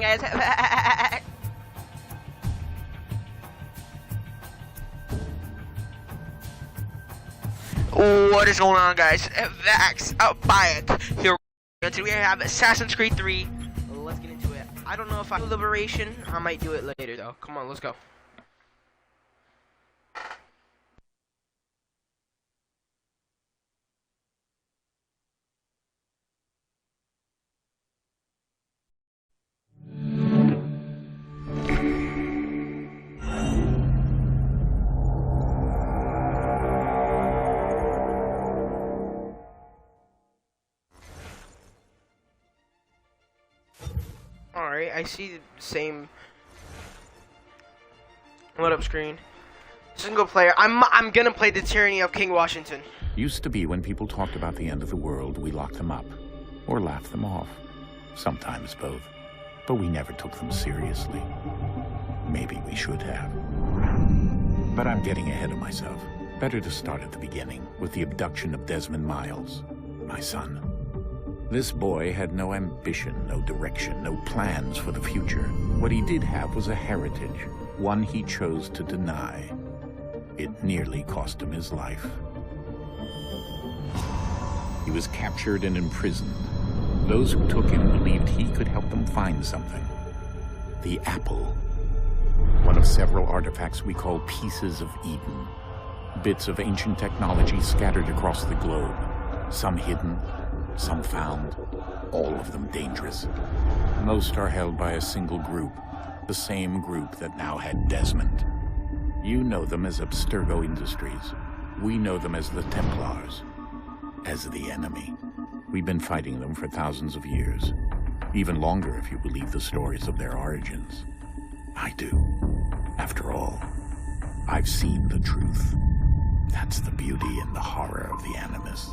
guys? What is going on, guys? Vax, buy it. Here today we have Assassin's Creed 3. Let's get into it. I don't know if I do Liberation. I might do it later though. Come on, let's go. Alright, I see the same load up screen. Single player. I'm gonna play the Tyranny of King Washington. Used to be when people talked about the end of the world, we locked them up. Or laughed them off. Sometimes both. But we never took them seriously. Maybe we should have. But I'm getting ahead of myself. Better to start at the beginning, with the abduction of Desmond Miles, my son. This boy had no ambition, no direction, no plans for the future. What he did have was a heritage, one he chose to deny. It nearly cost him his life. He was captured and imprisoned. Those who took him believed he could help them find something. The apple. One of several artifacts we call pieces of Eden. Bits of ancient technology scattered across the globe. Some hidden, some found, all of them dangerous. Most are held by a single group, the same group that now had Desmond. You know them as Abstergo Industries. We know them as the Templars, as the enemy. We've been fighting them for thousands of years, even longer if you believe the stories of their origins. I do. After all, I've seen the truth. That's the beauty and the horror of the Animus.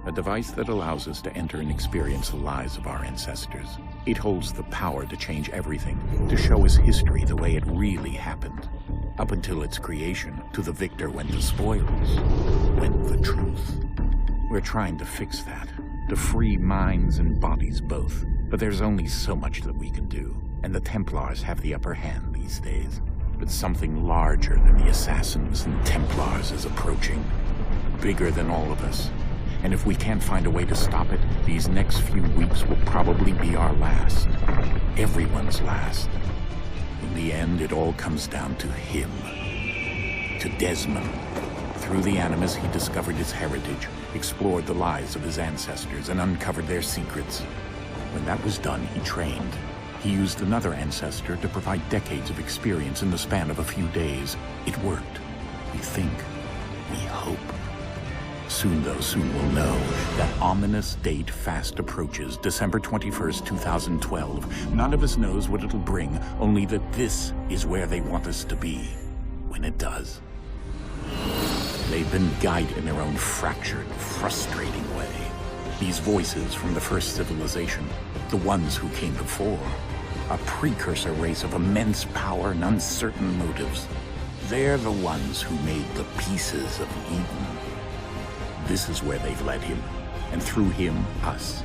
A device that allows us to enter and experience the lives of our ancestors. It holds the power to change everything, to show us history the way it really happened. Up until its creation, to the victor went the spoils, went the truth. We're trying to fix that, to free minds and bodies both. But there's only so much that we can do, and the Templars have the upper hand these days. But something larger than the Assassins and Templars is approaching, bigger than all of us. And if we can't find a way to stop it, these next few weeks will probably be our last. Everyone's last. In the end, it all comes down to him. To Desmond. Through the Animus, he discovered his heritage, explored the lives of his ancestors, and uncovered their secrets. When that was done, he trained. He used another ancestor to provide decades of experience in the span of a few days. It worked. We think. We hope. Soon, though, soon we'll know. That ominous date fast approaches, December 21st, 2012. None of us knows what it'll bring, only that this is where they want us to be, when it does. They've been guided in their own fractured, frustrating way. These voices from the first civilization, the ones who came before, a precursor race of immense power and uncertain motives. They're the ones who made the pieces of Eden. This is where they've led him, and through him, us.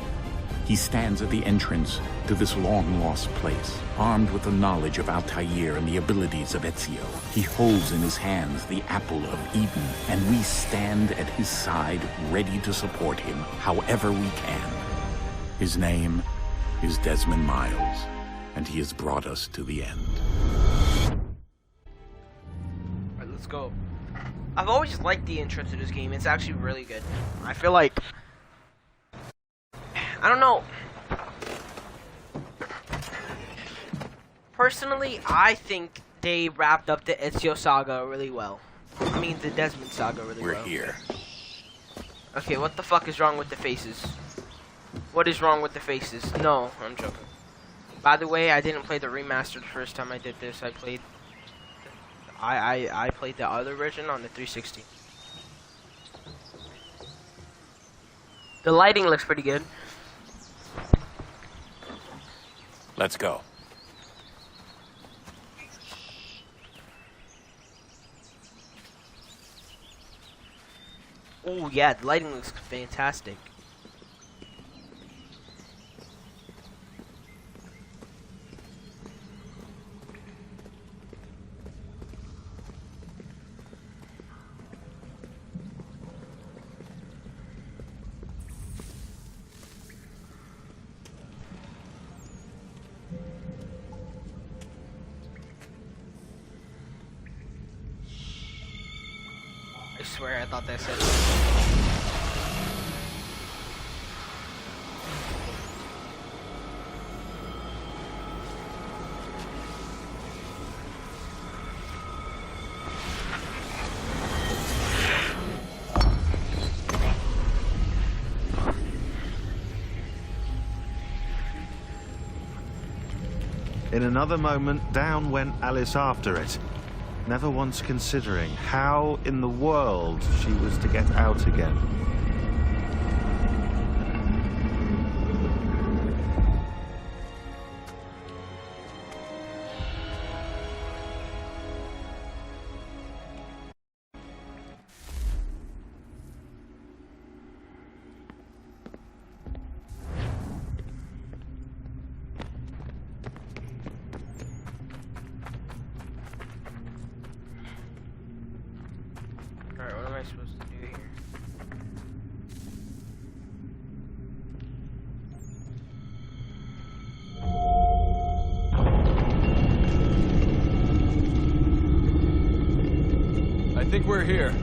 He stands at the entrance to this long-lost place, armed with the knowledge of Altair and the abilities of Ezio. He holds in his hands the apple of Eden, and we stand at his side, ready to support him however we can. His name is Desmond Miles, and he has brought us to the end. All right, let's go. I've always liked the intro to this game. It's actually really good. I feel like, I don't know. Personally, I think they wrapped up the Ezio saga really well. I mean, the Desmond saga really well. We're here. Okay, what the fuck is wrong with the faces? What is wrong with the faces? No, I'm joking. By the way, I didn't play the remastered the first time I did this. I played the other version on the 360. The lighting looks pretty good. Let's go. Oh yeah, the lighting looks fantastic. swear I thought that said it. In another moment, down went Alice after it, never once considering how in the world she was to get out again. Alright, what am I supposed to do here? I think we're here.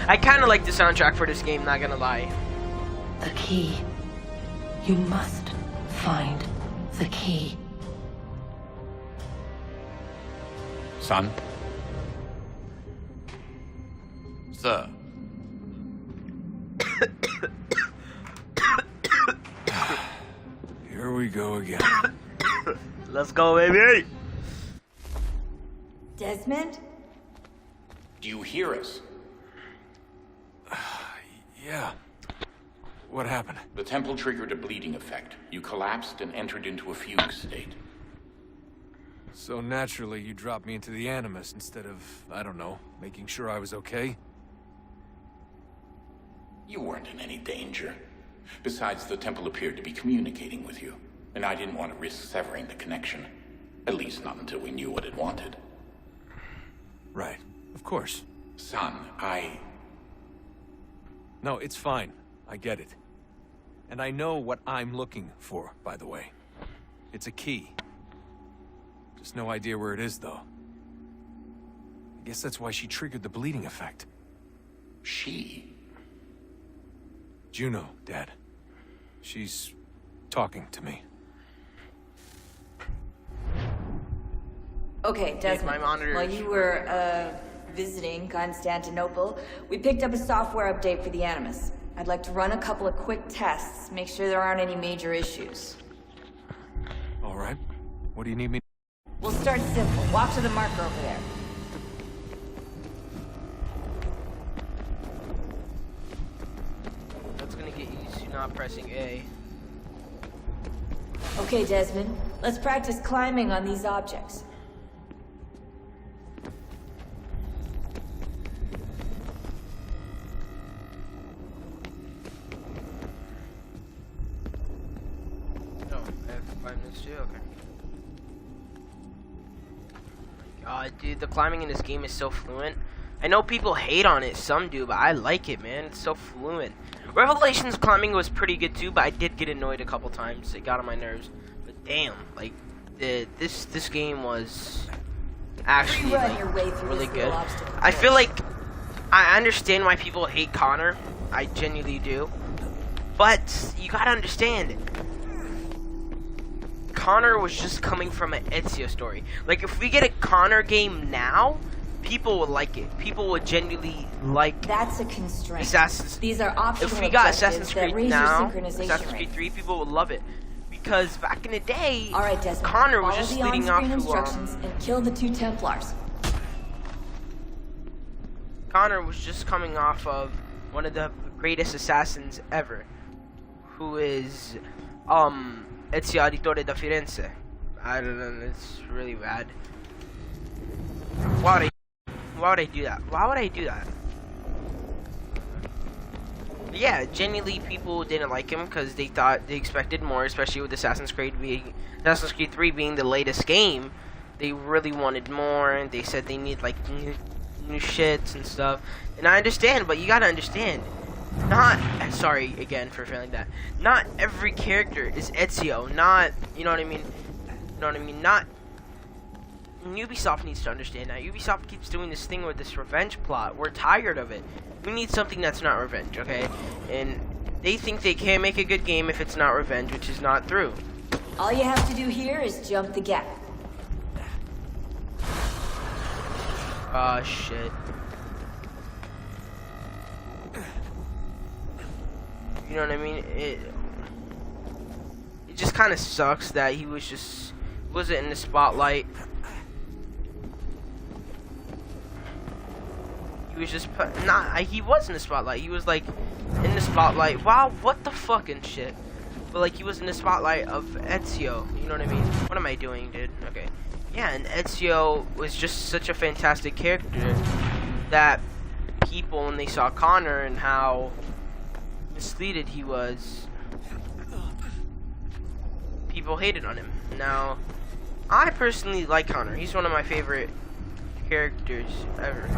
I kind of like the soundtrack for this game, not gonna lie. The key. You must find the key. Son? Sir. Here we go again. Let's go, baby! Desmond? Do you hear us? Yeah. What happened? The temple triggered a bleeding effect. You collapsed and entered into a fugue state. So naturally, you dropped me into the Animus instead of, I don't know, making sure I was okay? You weren't in any danger. Besides, the temple appeared to be communicating with you, and I didn't want to risk severing the connection. At least not until we knew what it wanted. Right. Of course. Son, No, it's fine. I get it. And I know what I'm looking for, by the way. It's a key. Just no idea where it is, though. I guess that's why she triggered the bleeding effect. She? Juno, Dad. She's talking to me. Okay, Desmond. my monitor While is you were, visiting Constantinople, we picked up a software update for the Animus. I'd like to run a couple of quick tests, make sure there aren't any major issues. All right. What do you need me? We'll start simple. Walk to the marker over there. That's gonna get used to not pressing A. Okay, Desmond. Let's practice climbing on these objects. No, I have to climb this too? Okay. God, dude, the climbing in this game is so fluent. I know people hate on it, some do, but I like it, man. It's so fluent. Revelations climbing was pretty good too, but I did get annoyed a couple times. It got on my nerves. But damn, like this game was actually like, really good. I feel like I understand why people hate Connor. I genuinely do. But you gotta understand, Connor was just coming from an Ezio story. Like, if we get a Connor game now, people would like it. People would genuinely like. That's a constraint. Assassin's. These are optional. If we got Assassin's objectives that Creed raise your now, synchronization Assassin's Creed 3, people would love it. Because back in the day, All right, Desmond, Connor was follow just the leading off on-screen to instructions and kill the 2 Templars. Connor was just coming off of one of the greatest assassins ever, who is Itsyeboihadi da Firenze. I don't know, it's really bad. Why would I do that? Why would I do that? Yeah, genuinely people didn't like him because they expected more, especially with Assassin's Creed 3 being the latest game. They really wanted more, and they said they need like new shits and stuff. And I understand, but you gotta understand, sorry again for failing that. Not every character is Ezio. Not, you know what I mean? You know what I mean? Not. Ubisoft needs to understand that. Ubisoft keeps doing this thing with this revenge plot. We're tired of it. We need something that's not revenge, okay? And they think they can't make a good game if it's not revenge, which is not true. All you have to do here is jump the gap. Ah, shit. You know what I mean? It just kind of sucks that he wasn't in the spotlight. He was just he was in the spotlight. He was like in the spotlight. Wow, what the fucking shit. But like he was in the spotlight of Ezio. You know what I mean? What am I doing, dude? Okay. Yeah, and Ezio was just such a fantastic character that people, when they saw Connor and how misleaded he was, people hated on him. Now, I personally like Connor. He's one of my favorite characters ever.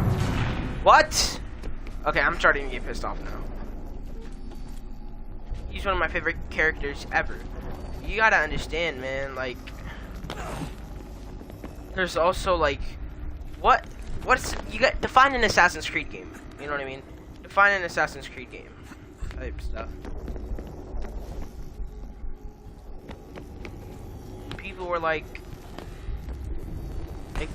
What? Okay, I'm starting to get pissed off now. He's one of my favorite characters ever. You gotta understand, man, like, there's also like, you got, define an Assassin's Creed game. You know what I mean? Define an Assassin's Creed game type stuff. People were like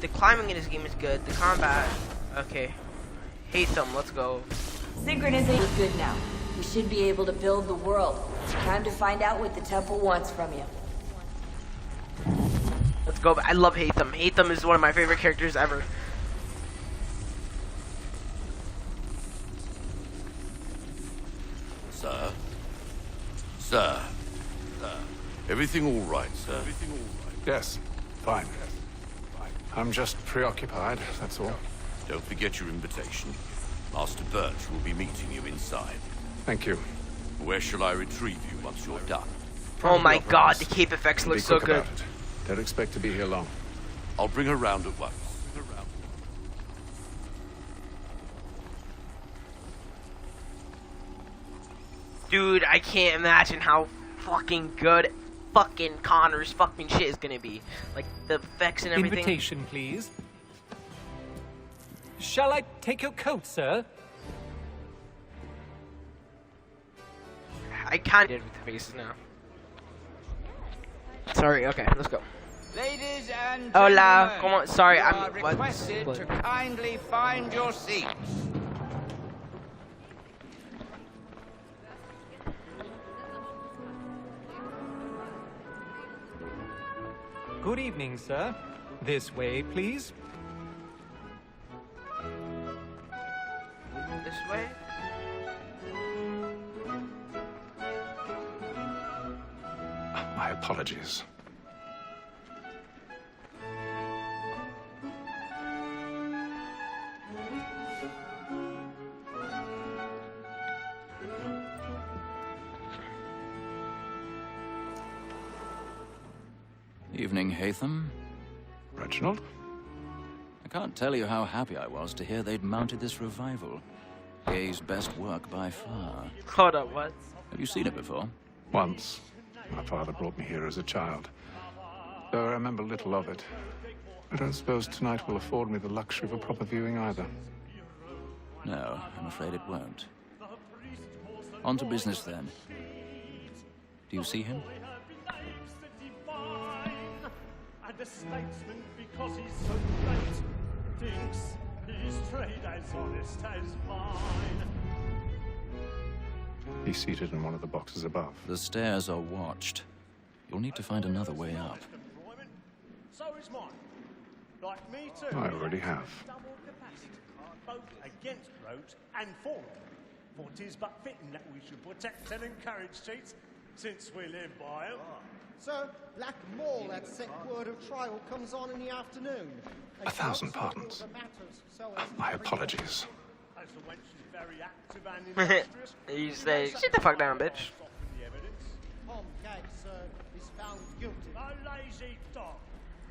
the climbing in this game is good, the combat, okay. Hate them, let's go. Synchronization is good now. We should be able to build the world. Time to find out what the temple wants from you. Let's go. I love Hatham. Hatham is one of my favorite characters ever. Sir? Sir? Everything all right, sir? Everything all right? Yes, fine. I'm just preoccupied, that's all. Don't forget your invitation. Master Birch will be meeting you inside. Thank you. Where shall I retrieve you once you're done? Oh my god, the cape effects look so good. Don't expect to be here long. I'll bring her round at once. Dude, I can't imagine how fucking good fucking Connor's fucking shit is gonna be. Like, the effects and everything. Invitation, please. Shall I take your coat, sir? I kinda did with the faces now. Sorry, okay, let's go. Ladies and Hola, gentlemen, sorry, you I'm are requested to kindly find your seats. Good evening, sir. This way, please. This way? My apologies. Evening, Hatham. Reginald? can't tell you how happy I was to hear they'd mounted this revival. Gay's best work by far. Hold up, what? Have you seen it before? Once. My father brought me here as a child. Though I remember little of it. I don't suppose tonight will afford me the luxury of a proper viewing either. No, I'm afraid it won't. On to business then. Do you see him? And a statesman, because he's so great, thinks his trade as honest as mine. He's seated in one of the boxes above. The stairs are watched. You'll need to find another way up. So is mine. Like me too. I already have. Double capacity, both against roads and for them. For 'tis but fitting that we should protect and encourage cheats, since we live by 'em. Sir, Black Mall, that set word of trial comes on in the afternoon. 1,000 pardons. My apologies. As the wench is very active and industrious. You say, sit the fuck down, bitch. Tom Gag, sir, is found guilty. A lazy dog.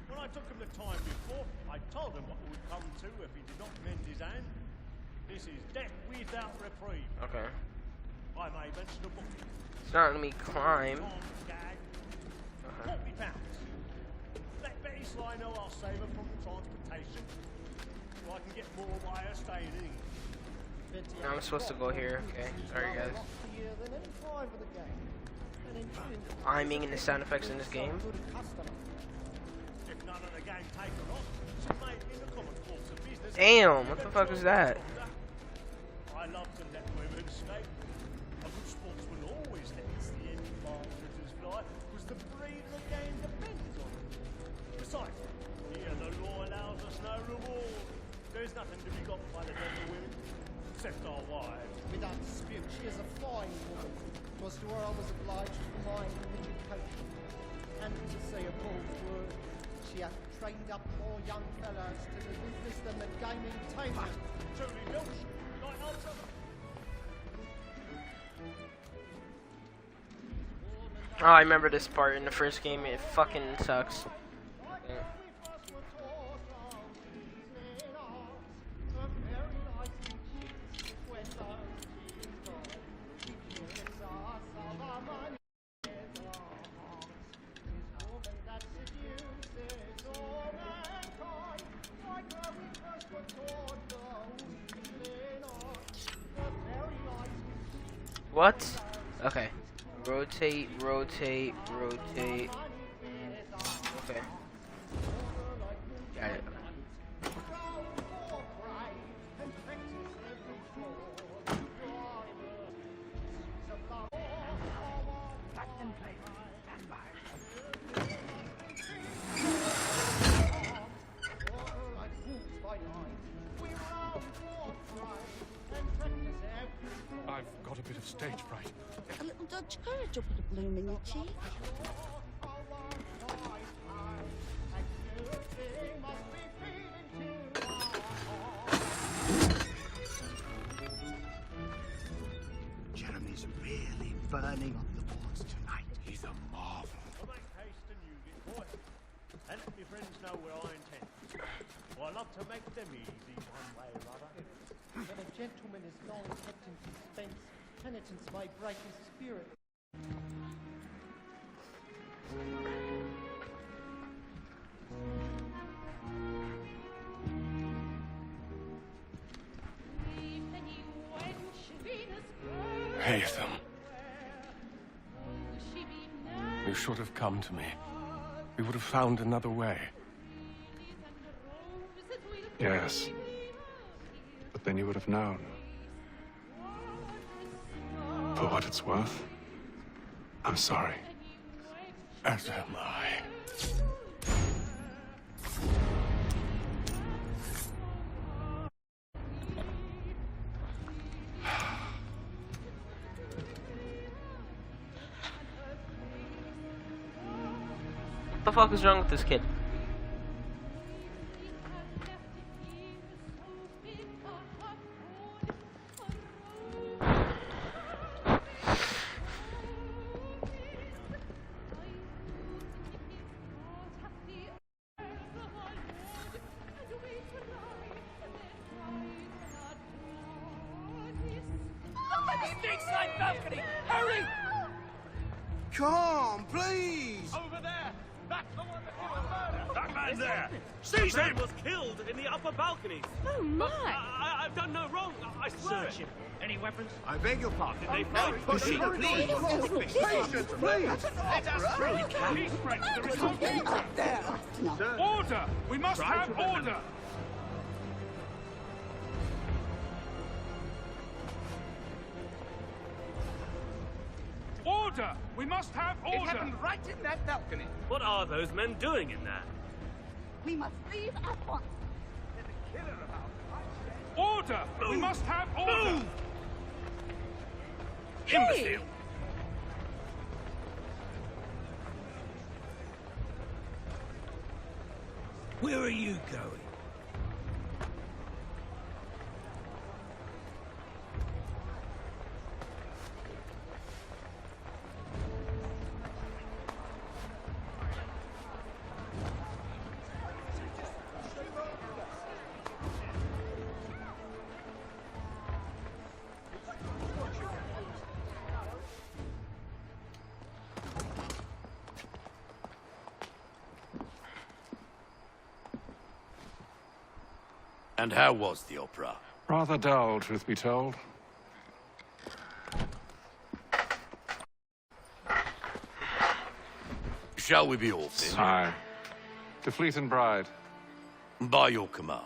When I took him the time before, I told him what would come to if he did not mend his hand. This is death without reprieve. Okay. I may mention a book. It's not letting me climb. Tom Gag. £40. Let Betty Sly know I'll save her from transportation, so I can get more by her staying in England. No, I'm supposed to go here. Okay, sorry guys. Aiming and the sound effects in this game. If none of the gang take her off, she may in the common course of business. Damn, what the fuck is that? I love to let women escape. A good sportsman always lets the end partridges fly, because the breed of the game depends on it. Besides, here the law allows us no reward. There's nothing to be got by the death of women, except our wives. Without dispute, she is a fine woman. Was to her I was obliged to mind and education. And to say a bold word, she hath trained up more young fellows to the business than the gaming tamer. Truly milch, like ultra. Oh, I remember this part in the first game. It fucking sucks. Yeah. What? Okay. Rotate, rotate, rotate. Okay. Got it. I've got a bit of stage fright. A little Dutch courage will put a bloom in your cheek. Jeremy's really burning up the boards tonight. He's a marvel. I'll make haste and use it, boy. And let my friends know where I intend. For I love to make them easy one way or other. When a gentleman is long kept in suspense, penitence may break his spirit. Haytham. You should have come to me. We would have found another way. Yes. But then you would have known. For what it's worth, I'm sorry. As am I. What the fuck is wrong with this kid? inside balcony! Hurry! Come on, please! Over there! That's the one that killed the murder! That man there! Seize him! was killed in the upper balconies. Oh, my! I've done no wrong. I swear it. Any weapons? I beg your pardon. Did they find Pushing, please! Patience, please! Let us through. Peace threats. There is no danger. Order! We must have order! Order! We must have order! It happened right in that balcony. What are those men doing in there? We must leave at once. Order! We must have order! Move. Imbecile! Where are you going? And how was the opera? Rather dull, truth be told. Shall we be off then? Aye. To Fleet and Bride. By your command.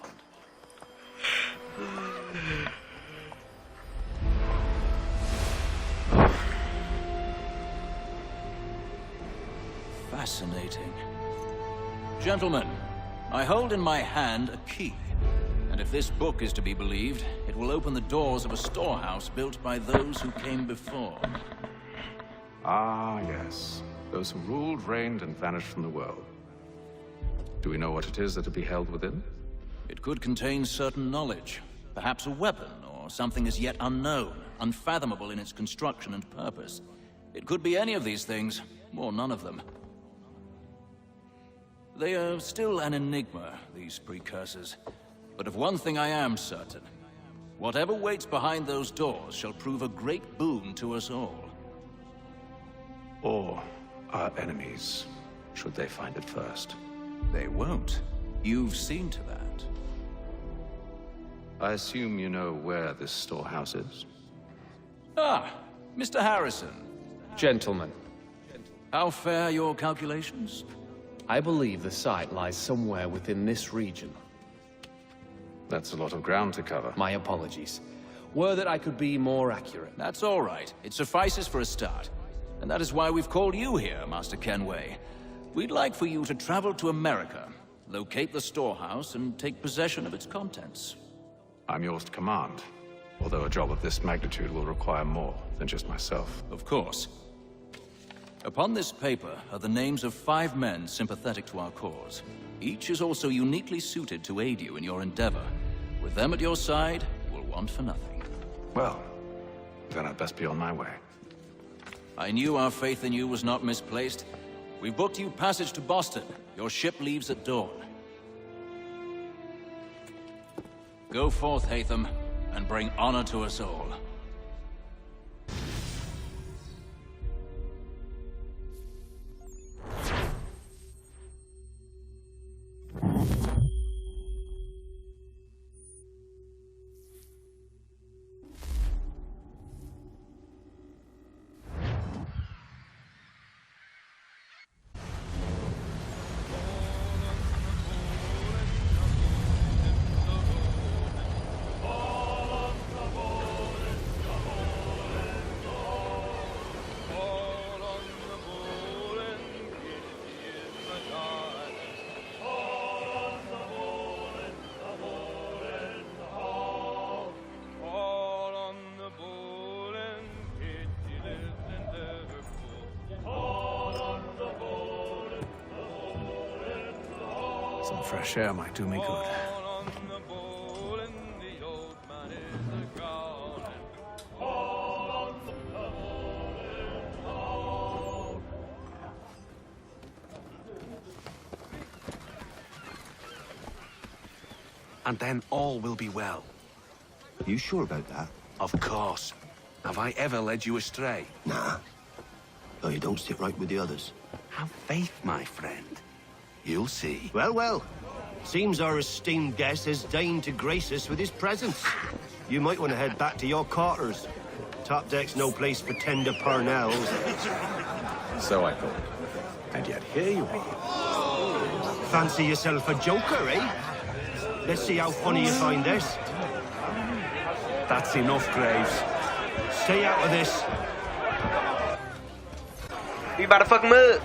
Fascinating. Gentlemen, I hold in my hand a key. And if this book is to be believed, it will open the doors of a storehouse built by those who came before. Ah, yes. Those who ruled, reigned, and vanished from the world. Do we know what it is that will be held within? It could contain certain knowledge. Perhaps a weapon, or something as yet unknown, unfathomable in its construction and purpose. It could be any of these things, or none of them. They are still an enigma, these precursors. But of one thing I am certain. Whatever waits behind those doors shall prove a great boon to us all. Or our enemies, should they find it first. They won't. You've seen to that. I assume you know where this storehouse is? Ah, Mr. Harrison. Gentlemen. How fare your calculations? I believe the site lies somewhere within this region. That's a lot of ground to cover. My apologies. Were that I could be more accurate. That's all right. It suffices for a start. And that is why we've called you here, Master Kenway. We'd like for you to travel to America, locate the storehouse, and take possession of its contents. I'm yours to command, although a job of this magnitude will require more than just myself. Of course. Upon this paper are the names of 5 men sympathetic to our cause. Each is also uniquely suited to aid you in your endeavor. With them at your side, you will want for nothing. Well, then I'd best be on my way. I knew our faith in you was not misplaced. We've booked you passage to Boston. Your ship leaves at dawn. Go forth, Hatham, and bring honor to us all. Some fresh air might do me good. And then all will be well. You sure about that? Of course. Have I ever led you astray? Nah. Oh, you don't sit right with the others. Have faith, my friend. You'll see. Well, well. Seems our esteemed guest has deigned to grace us with his presence. You might want to head back to your quarters. Top deck's no place for tender parnells. So I thought. And yet here you are. Fancy yourself a joker, eh? Let's see how funny you find this. That's enough, Graves. Stay out of this. We about to fuck him up.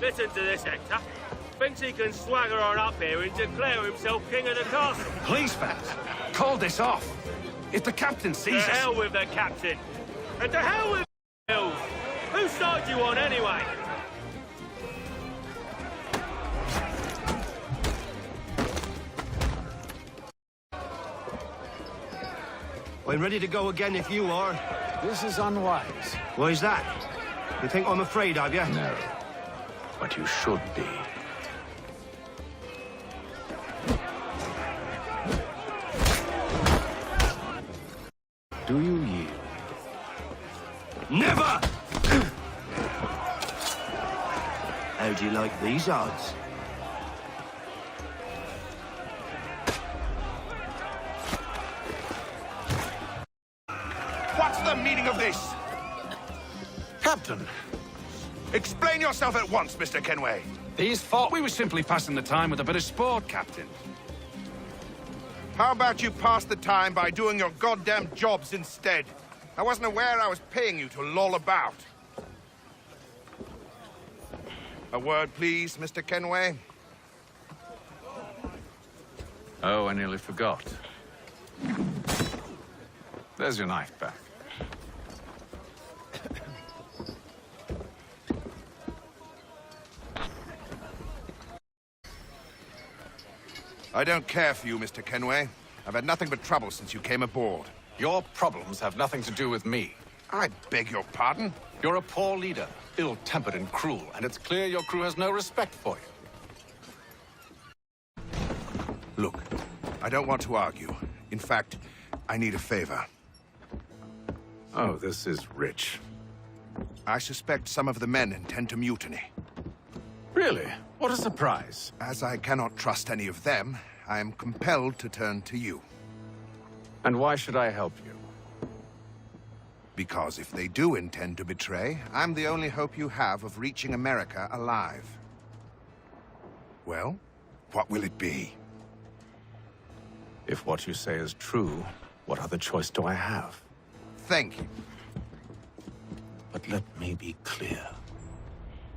Listen to this, Hector. Thinks he can swagger on up here and declare himself king of the castle. Please, Spence, call this off. If the captain sees us... To hell with the captain. And to hell with hills. Whose side you on, anyway? I'm ready to go again if you are. This is unwise. Why's that? You think I'm afraid of you? No. But you should be. Do you yield? Never! How do you like these odds? What's the meaning of this? Captain, Explain yourself at once, Mr. Kenway. these thought we were simply passing the time with a bit of sport, Captain. How about you pass the time by doing your goddamn jobs instead? I wasn't aware I was paying you to loll about. A word, please, Mr. Kenway. Oh, I nearly forgot. There's your knife back. I don't care for you, Mr. Kenway. I've had nothing but trouble since you came aboard. Your problems have nothing to do with me. I beg your pardon? You're a poor leader, ill-tempered and cruel, and it's clear your crew has no respect for you. Look, I don't want to argue. In fact, I need a favor. Oh, this is rich. I suspect some of the men intend to mutiny. Really? What a surprise. As I cannot trust any of them, I am compelled to turn to you. And why should I help you? Because if they do intend to betray, I'm the only hope you have of reaching America alive. Well, what will it be? If what you say is true, what other choice do I have? Thank you. But let me be clear.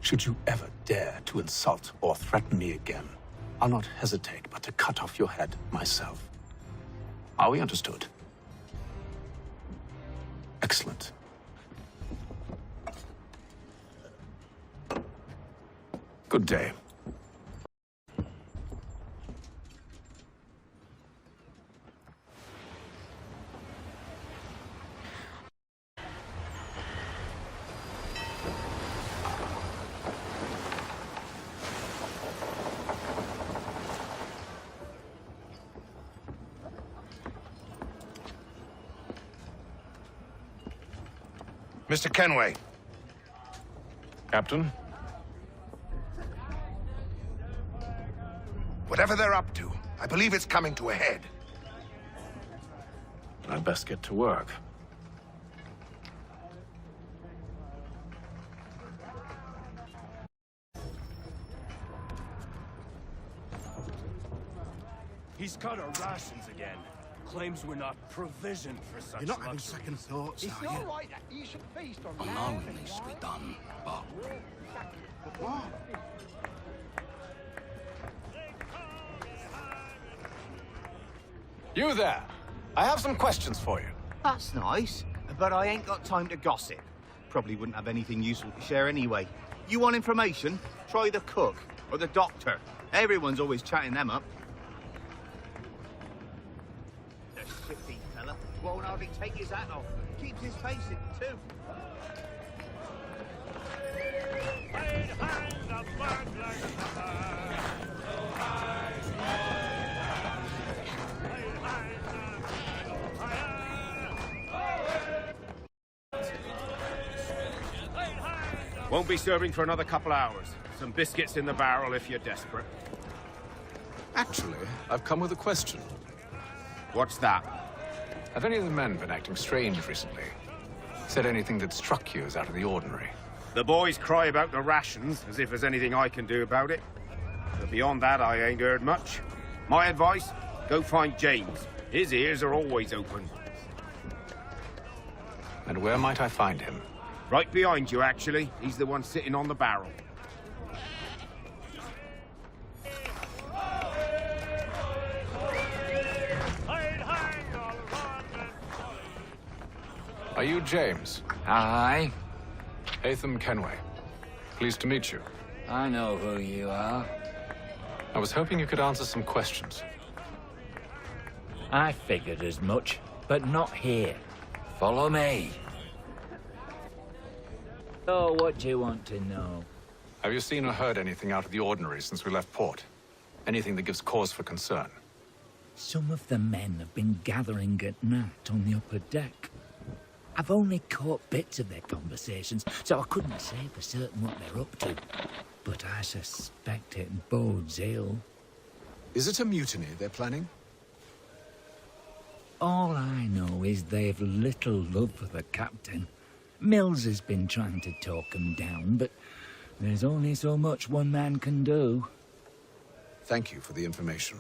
Should you ever dare to insult or threaten me again, I'll not hesitate but to cut off your head myself. Are we understood? Excellent. Good day. Mr. Kenway. Captain? Whatever they're up to, I believe it's coming to a head. I'd best get to work. He's cut our rations again. Claims we're not provisioned for such You're not having luxuries. second thoughts, It's are not you? right that you should feast on I know it needs to be done, but What? You there! I have some questions for you. That's nice, but I ain't got time to gossip. Probably wouldn't have anything useful to share anyway. You want information? Try the cook or the doctor. Everyone's always chatting them up. The shifty fella won't hardly take his hat off. Keeps his face in, too. Won't be serving for another couple hours. Some biscuits in the barrel if you're desperate. Actually, I've come with a question. What's that? Have any of the men been acting strange recently? Said anything that struck you as out of the ordinary? The boys cry about the rations, as if there's anything I can do about it. But beyond that, I ain't heard much. My advice, go find James. His ears are always open. And where might I find him? Right behind you, actually. He's the one sitting on the barrel. Are you James? Aye. Hatham Kenway. Pleased to meet you. I know who you are. I was hoping you could answer some questions. I figured as much, but not here. Follow me. So, what do you want to know? Have you seen or heard anything out of the ordinary since we left port? Anything that gives cause for concern? Some of the men have been gathering at night on the upper deck. I've only caught bits of their conversations, so I couldn't say for certain what they're up to. But I suspect it bodes ill. Is it a mutiny they're planning? All I know is they've little love for the captain. Mills has been trying to talk him down, but there's only so much one man can do. Thank you for the information.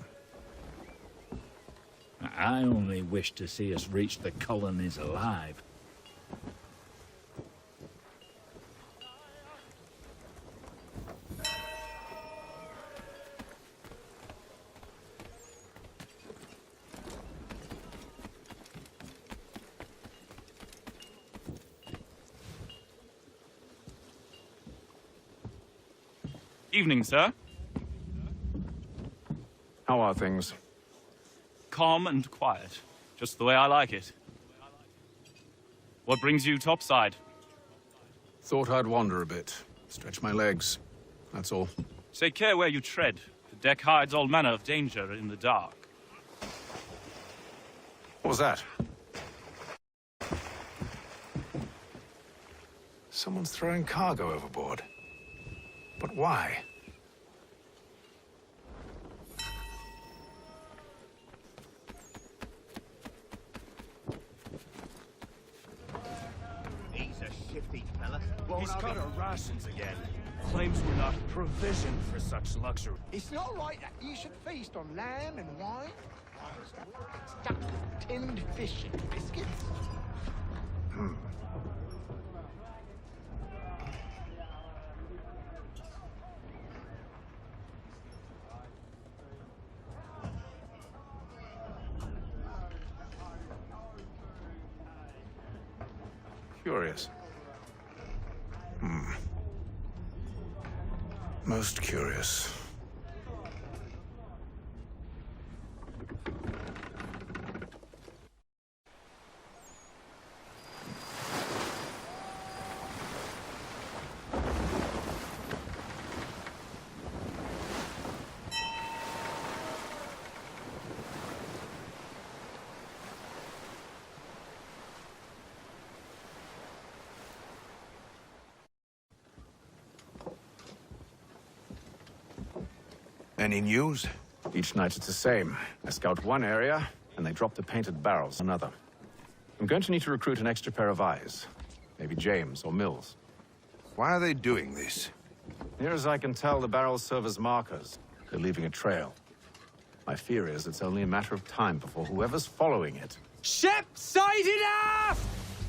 I only wish to see us reach the colonies alive. Evening, sir. How are things? Calm and quiet. Just the way I like it. What brings you topside? Thought I'd wander a bit. Stretch my legs. That's all. Take care where you tread. The deck hides all manner of danger in the dark. What was that? Someone's throwing cargo overboard. But why? He's a shifty fella. He's cut our rations again. Claims we're not provisioned for such luxury. It's not right that you should feast on lamb and wine. Stuffed with tinned fish and biscuits. Curious. Most curious. Any news? Each night it's the same. I scout one area, and they drop the painted barrels another. I'm going to need to recruit an extra pair of eyes. Maybe James or Mills. Why are they doing this? Near as I can tell, the barrels serve as markers. They're leaving a trail. My fear is it's only a matter of time before whoever's following it... Ship sighted aft!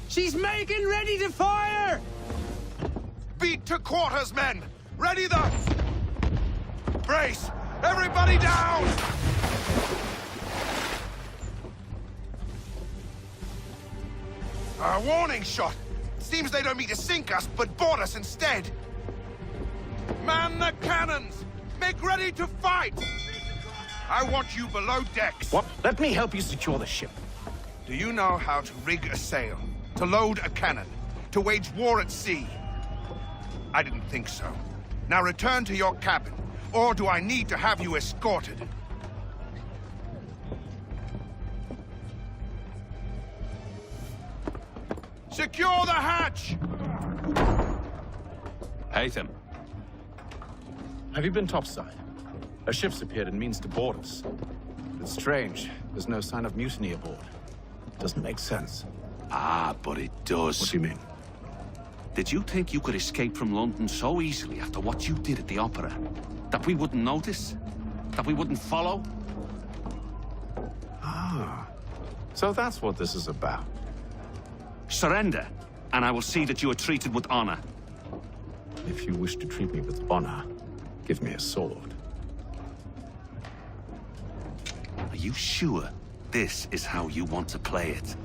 She's making ready to fire! Beat to quarters, men! Ready the... Brace! Everybody down! A warning shot! Seems they don't mean to sink us, but board us instead. Man the cannons! Make ready to fight! I want you below decks. What? Let me help you secure the ship. Do you know how to rig a sail? To load a cannon? To wage war at sea? I didn't think so. Now return to your cabin, or do I need to have you escorted? Secure the hatch! Haytham. Have you been topside? A ship's appeared and means to board us. It's strange. There's no sign of mutiny aboard. Doesn't make sense. Ah, but it does. What do you mean? Did you think you could escape from London so easily after what you did at the opera? That we wouldn't notice? That we wouldn't follow? Ah. So that's what this is about. Surrender, and I will see that you are treated with honor. If you wish to treat me with honor, give me a sword. Are you sure this is how you want to play it?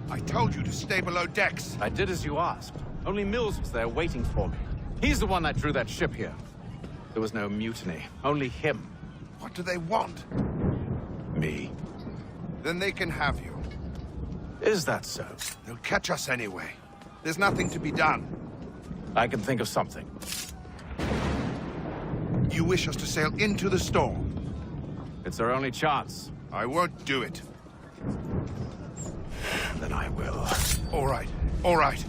I told you to stay below decks. I did as you asked. Only Mills was there waiting for me. He's the one that drew that ship here. There was no mutiny, only him. What do they want? Me. Then they can have you. Is that so? They'll catch us anyway. There's nothing to be done. I can think of something. You wish us to sail into the storm? It's our only chance. I won't do it. Then I will. All right. All right.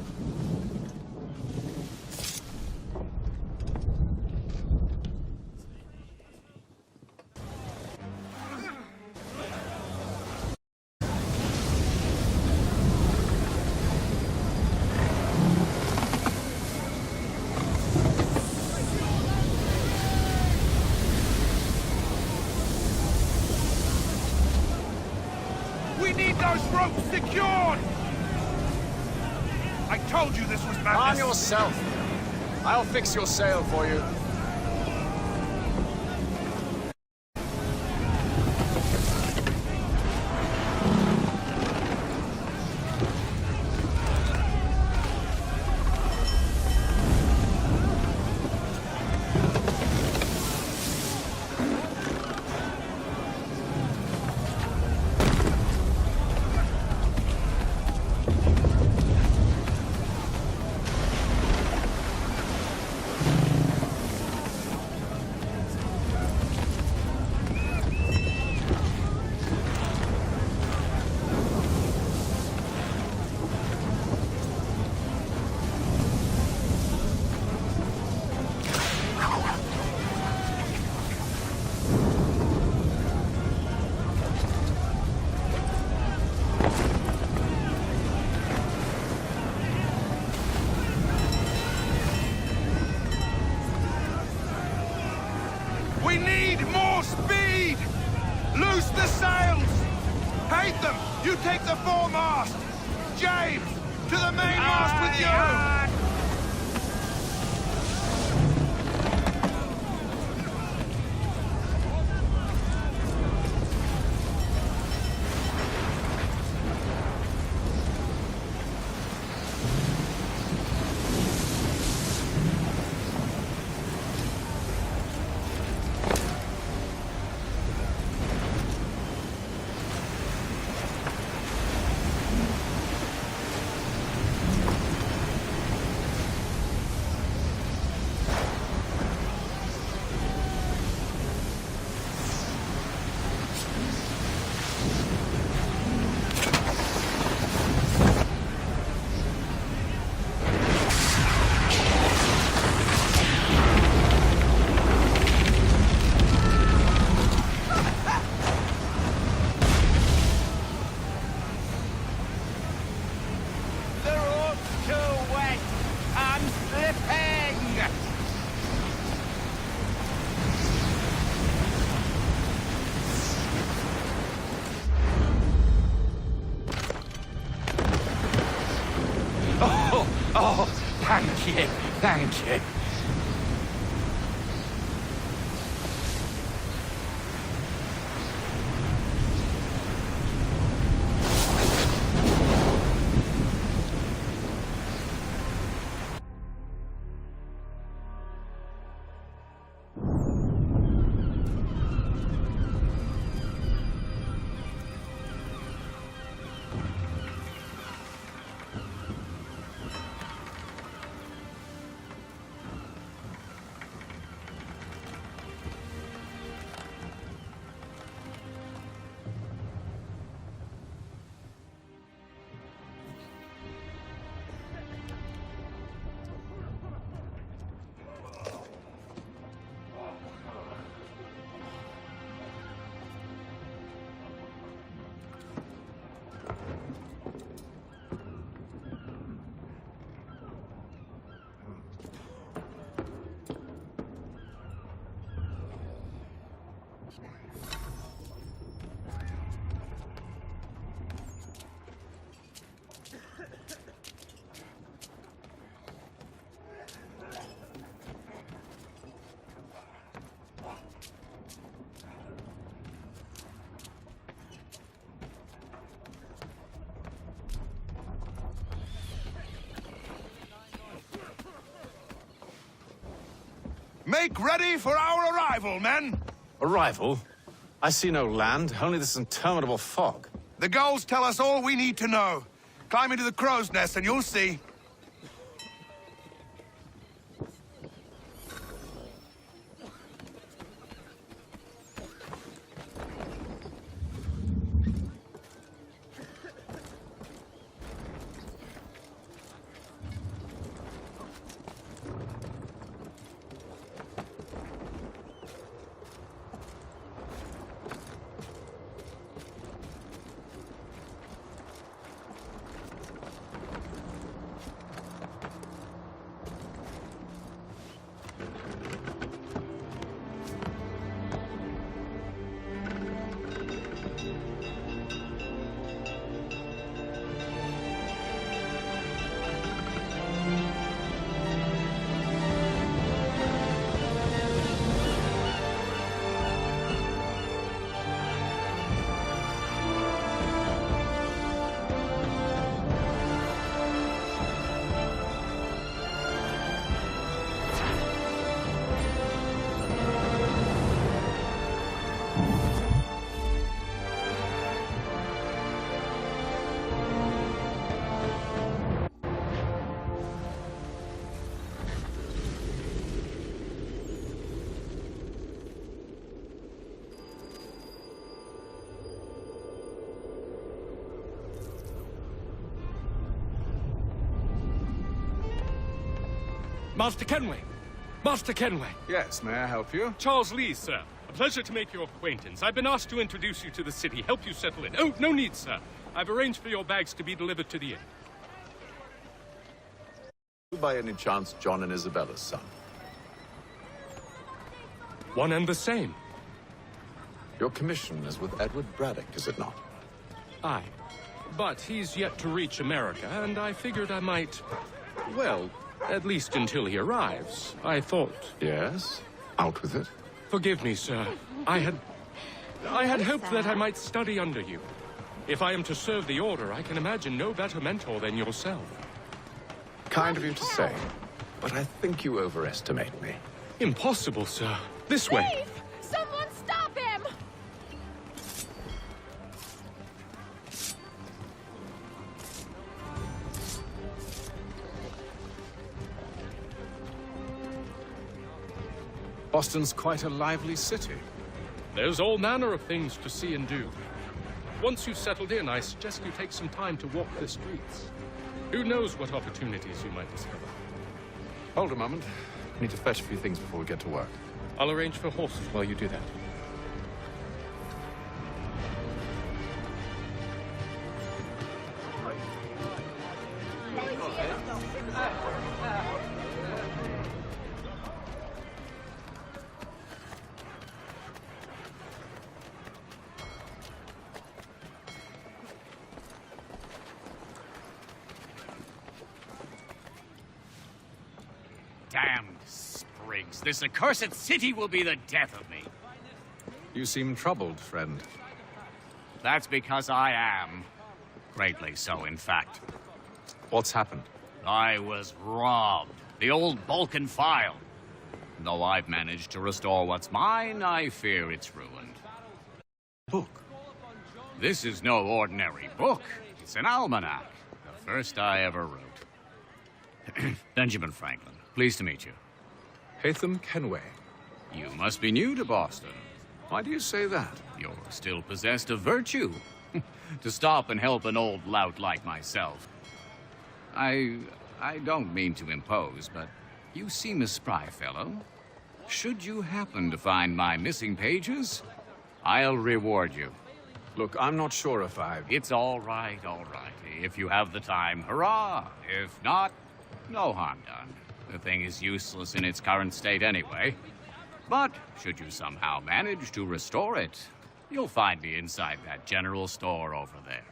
We need those ropes secured! I told you this was madness. Arm yourself. I'll fix your sail for you. We need more speed! Loose the sails! Hate them! You take the foremast! James, to the mainmast with you! Thank you. Make ready for our arrival, men! Arrival? I see no land, only this interminable fog. The gulls tell us all we need to know. Climb into the crow's nest and you'll see. Master Kenway! Master Kenway! Yes, may I help you? Charles Lee, sir. A pleasure to make your acquaintance. I've been asked to introduce you to the city, help you settle in. Oh, no need, sir. I've arranged for your bags to be delivered to the inn. By any chance, John and Isabella's son? One and the same. Your commission is with Edward Braddock, is it not? Aye. But he's yet to reach America, and I figured I might... Well, at least until he arrives, I thought. Yes? Out with it. Forgive me, sir. I had hoped that I might study under you. If I am to serve the Order, I can imagine no better mentor than yourself. Kind of you to say, but I think you overestimate me. Impossible, sir. This way. Thief! Someone stop him! Boston's quite a lively city. There's all manner of things to see and do. Once you've settled in, I suggest you take some time to walk the streets. Who knows what opportunities you might discover. Hold a moment. I need to fetch a few things before we get to work. I'll arrange for horses while you do that. Damned sprigs. This accursed city will be the death of me. You seem troubled, friend. That's because I am. Greatly so, in fact. What's happened? I was robbed. The old Balkan file. Though I've managed to restore what's mine, I fear it's ruined. Book? This is no ordinary book. It's an almanac. The first I ever wrote. Benjamin Franklin, pleased to meet you. Haytham Kenway. You must be new to Boston. Why do you say that? You're still possessed of virtue. To stop and help an old lout like myself. I don't mean to impose, but you seem a spry fellow. Should you happen to find my missing pages, I'll reward you. Look, I'm not sure if I... It's all right, all right. If you have the time, hurrah. If not, no harm done. The thing is useless in its current state anyway. But should you somehow manage to restore it, you'll find me inside that general store over there.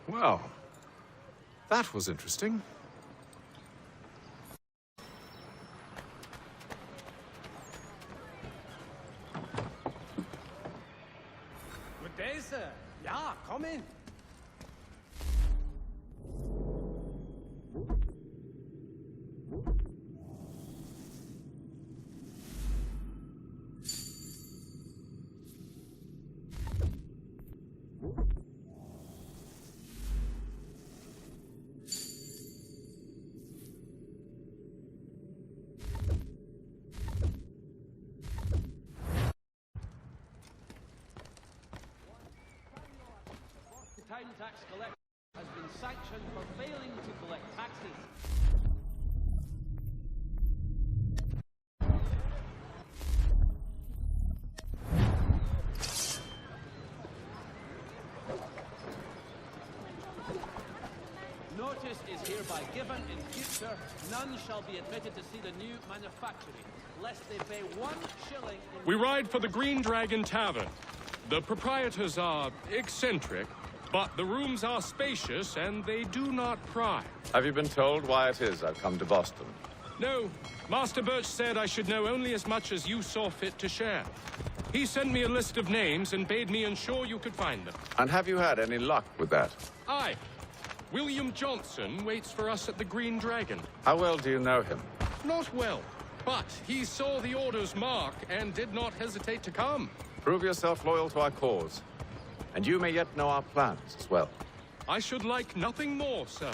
Well, that was interesting. Good day, sir. Yeah, come in. Town tax collector has been sanctioned for failing to collect taxes. Notice is hereby given. In future, none shall be admitted to see the new manufactory, lest they pay 1 shilling. We ride for the Green Dragon Tavern. The proprietors are eccentric, but the rooms are spacious and they do not pry. Have you been told why it is I've come to Boston? No, Master Birch said I should know only as much as you saw fit to share. He sent me a list of names and bade me ensure you could find them. And have you had any luck with that? Aye. William Johnson waits for us at the Green Dragon. How well do you know him? Not well, but he saw the order's mark and did not hesitate to come. Prove yourself loyal to our cause. And you may yet know our plans as well. I should like nothing more, sir.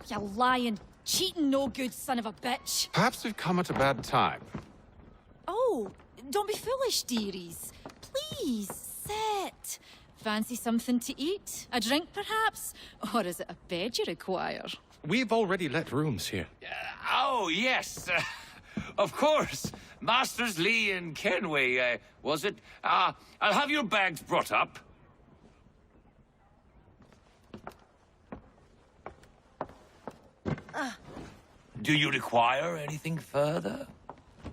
You lying, cheating, no good son of a bitch. Perhaps we've come at a bad time. Oh, don't be foolish, dearies. Please, sit. Fancy something to eat? A drink, perhaps? Or is it a bed you require? We've already let rooms here. Oh, yes. Of course. Masters Lee and Kenway, was it? I'll have your bags brought up. Do you require anything further?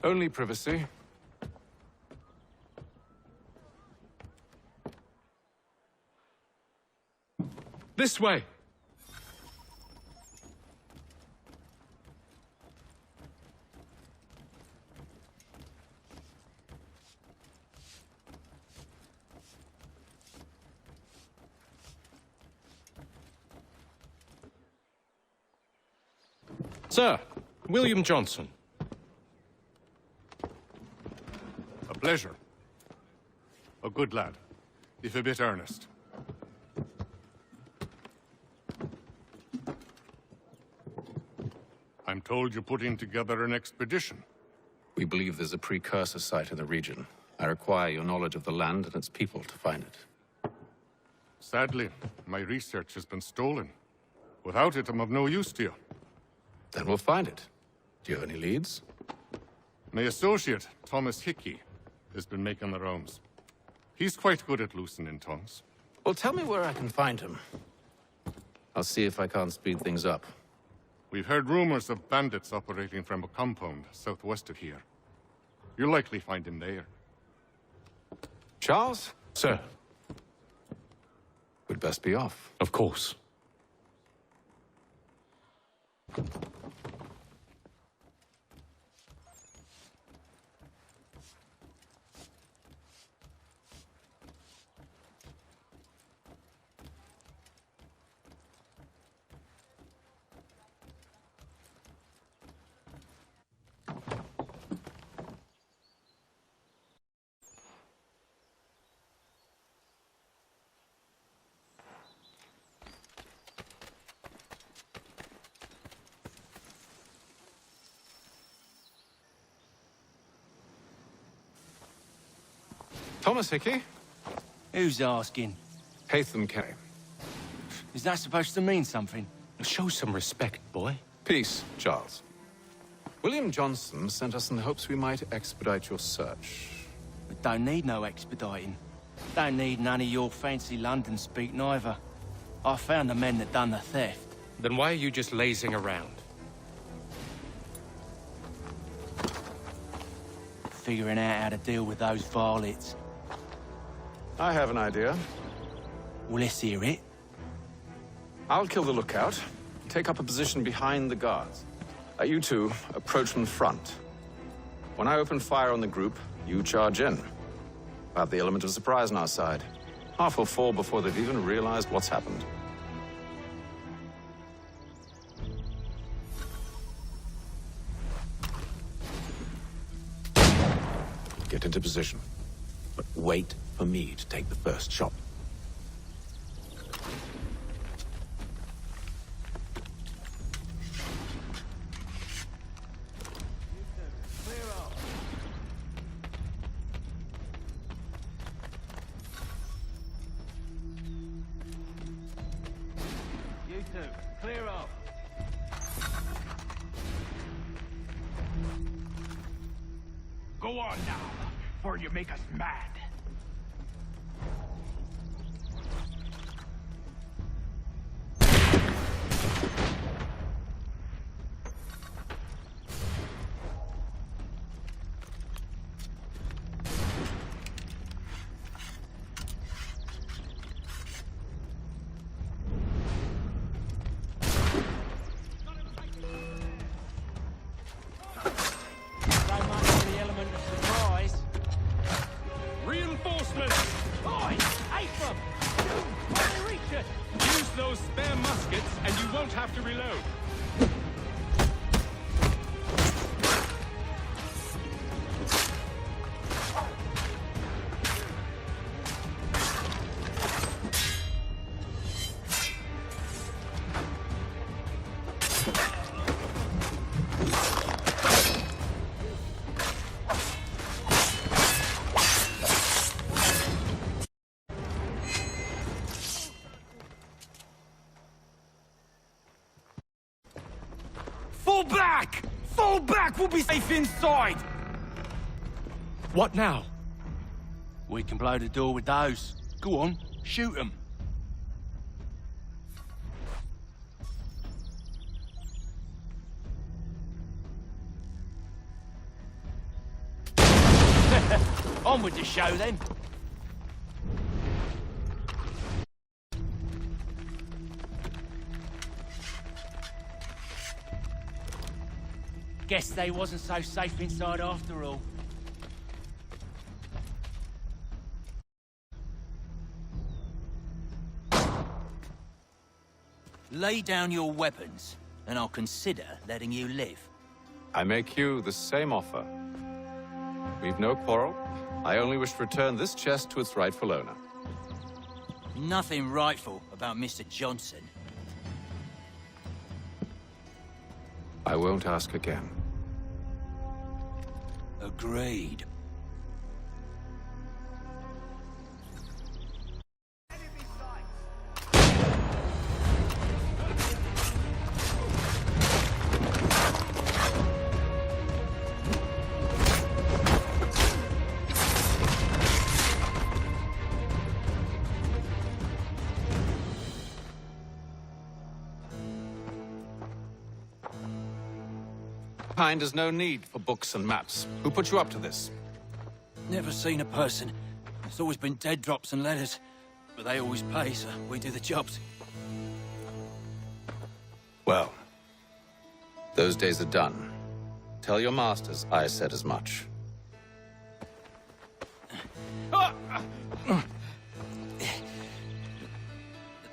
Only privacy. This way. Sir, William Johnson. A pleasure. A good lad, if a bit earnest. I'm told you're putting together an expedition. We believe there's a precursor site in the region. I require your knowledge of the land and its people to find it. Sadly, my research has been stolen. Without it, I'm of no use to you. Then we'll find it. Do you have any leads? My associate, Thomas Hickey, has been making the rounds. He's quite good at loosening tongues. Well, tell me where I can find him. I'll see if I can't speed things up. We've heard rumors of bandits operating from a compound southwest of here. You'll likely find him there. Charles? Sir. We'd best be off. Of course. Thomas Hickey? Who's asking? Haytham Carey. Is that supposed to mean something? Show some respect, boy. Peace, Charles. William Johnson sent us in the hopes we might expedite your search. We don't need no expediting. Don't need none of your fancy London speak neither. I found the men that done the theft. Then why are you just lazing around? Figuring out how to deal with those varlets. I have an idea. Well, let's hear it. I'll kill the lookout, take up a position behind the guards. You two approach from the front. When I open fire on the group, you charge in. We'll have the element of surprise on our side. Half will fall before they've even realized what's happened. Get into position, but wait for me to take the first shot. You two, clear off. Go on now, before you make us mad. Fall back! Fall back! We'll be safe inside! What now? We can blow the door with those. Go on, shoot them. On with the show, then. Guess they wasn't so safe inside after all. Lay down your weapons, and I'll consider letting you live. I make you the same offer. We've no quarrel. I only wish to return this chest to its rightful owner. Nothing rightful about Mr. Johnson. I won't ask again. Agreed. Kind has no need for books and maps. Who put you up to this? Never seen a person. It's always been dead drops and letters. But they always pay, so we do the jobs. Well, those days are done. Tell your masters I said as much.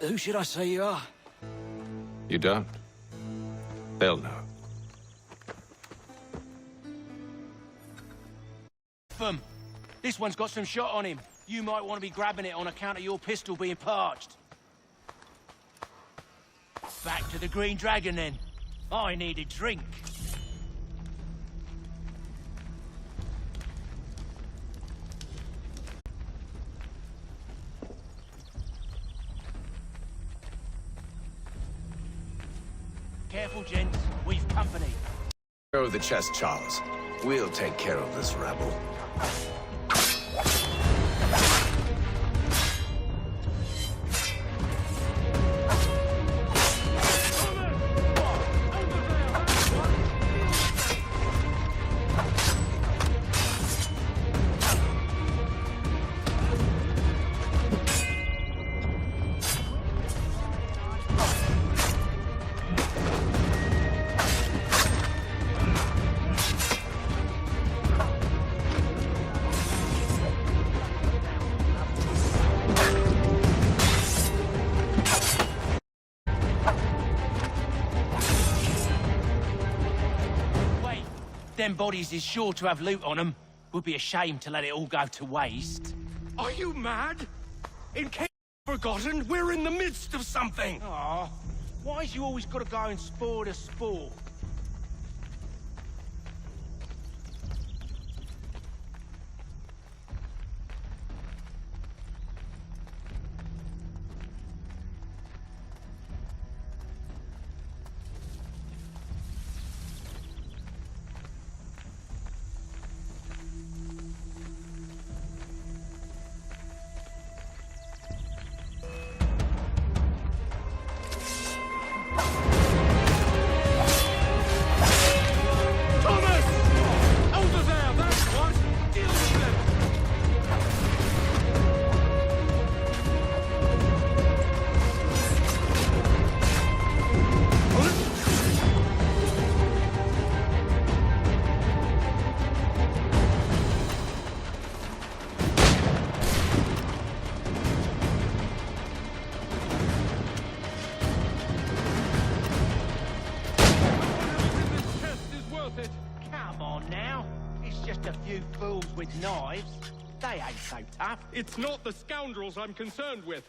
Who should I say you are? You don't. They'll know. This one's got some shot on him. You might want to be grabbing it on account of your pistol being parched. Back to the Green Dragon, then. I need a drink. Careful, gents. We've company. Throw the chest, Charles. We'll take care of this rabble. Them bodies is sure to have loot on them. Would be a shame to let it all go to waste. Are you mad? In case you've forgotten, we're in the midst of something! Aw, why's you always gotta go and spoil the sport? With knives, they ain't so tough. It's not the scoundrels I'm concerned with.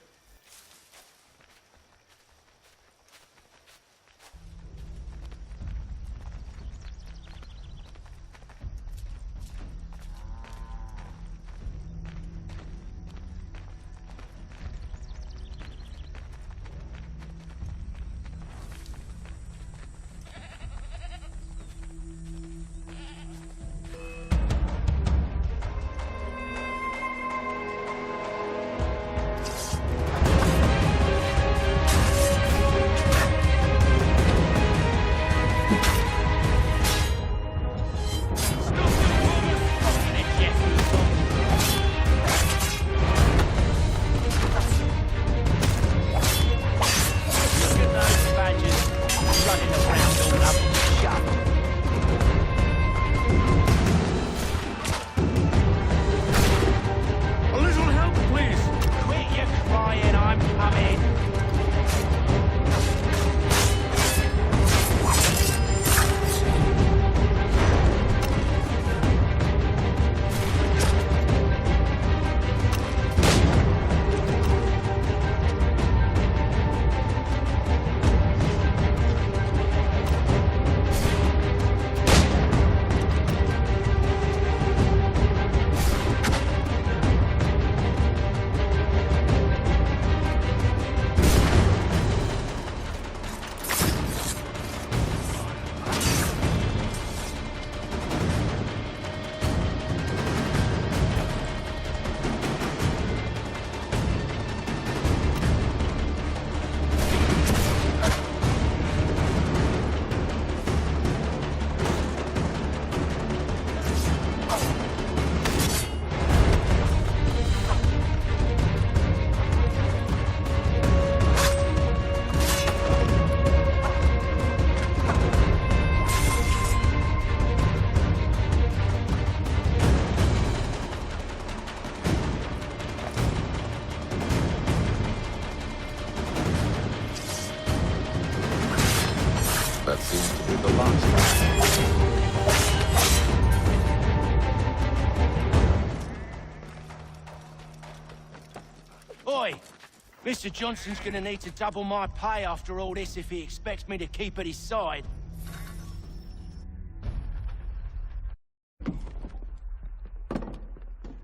Mr. Johnson's gonna need to double my pay after all this if he expects me to keep at his side.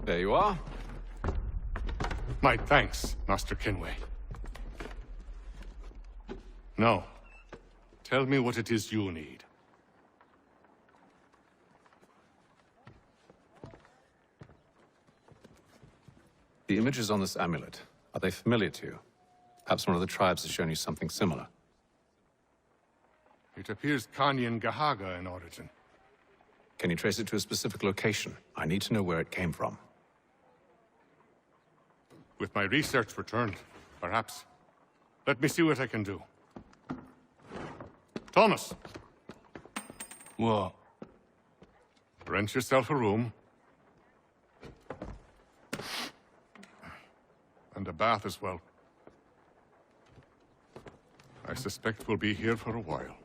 There you are. My thanks, Master Kenway. Now, tell me what it is you need. The images on this amulet, are they familiar to you? Perhaps one of the tribes has shown you something similar. It appears Kanyan Gahaga in origin. Can you trace it to a specific location? I need to know where it came from. With my research returned, perhaps. Let me see what I can do. Thomas! What? Rent yourself a room. And a bath as well. I suspect we'll be here for a while.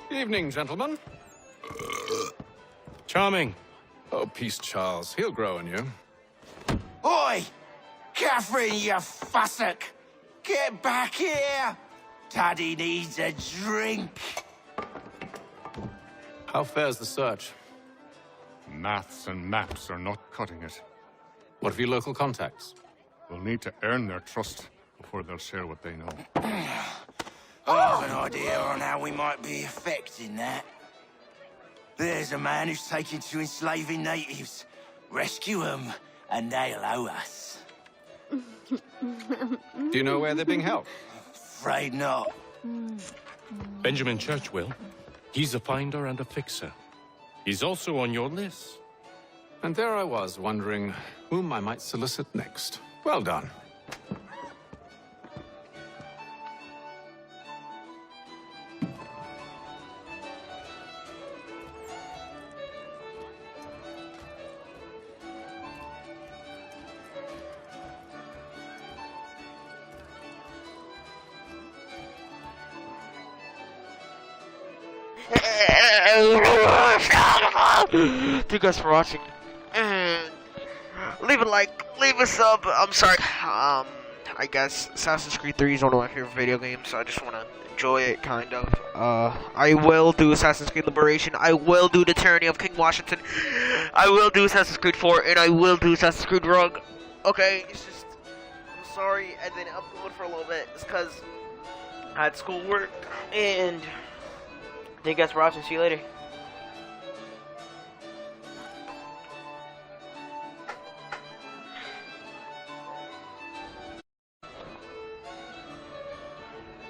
Evening, gentlemen. Charming. Oh, peace, Charles. He'll grow on you. Oi! Catherine, you fussock! Get back here! Daddy needs a drink. How fares the search? Maths and maps are not cutting it. What of your local contacts? We'll need to earn their trust before they'll share what they know. I have an idea on how we might be affecting that. There's a man who's taken to enslaving natives. Rescue them, and they'll owe us. Do you know where they're being held? Afraid not. Benjamin Churchwill. He's a finder and a fixer. He's also on your list. And there I was, wondering whom I might solicit next. Well done. Thank you guys for watching, and leave a like, leave a sub. I'm sorry, I guess Assassin's Creed 3 is one of my favorite video games, so I just want to enjoy it, kind of. I will do Assassin's Creed Liberation, I will do the Tyranny of King Washington, I will do Assassin's Creed 4, and I will do Assassin's Creed Rogue. Okay, it's just, I'm sorry, I didn't upload for a little bit. It's because I had schoolwork, and thank you guys for watching. See you later.